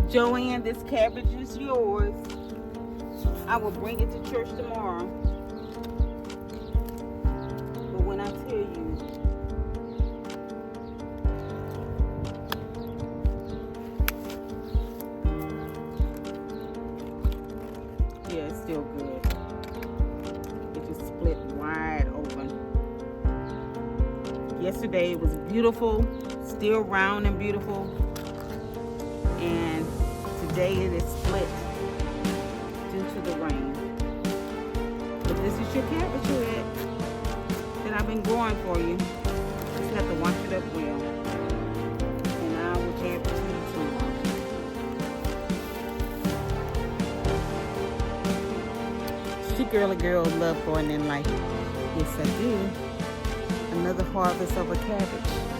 Joanne, this cabbage is yours. I will bring it to church tomorrow. But when I tell you, yeah, it's still good. It just split wide open. Yesterday it was beautiful, still round and beautiful. And today it is split due to the rain. But this is your cabbage head that I've been growing for you. Just have to wash it up well. And I will have it to you tomorrow. She girl love going in life. Yes, I do. Another harvest of a cabbage.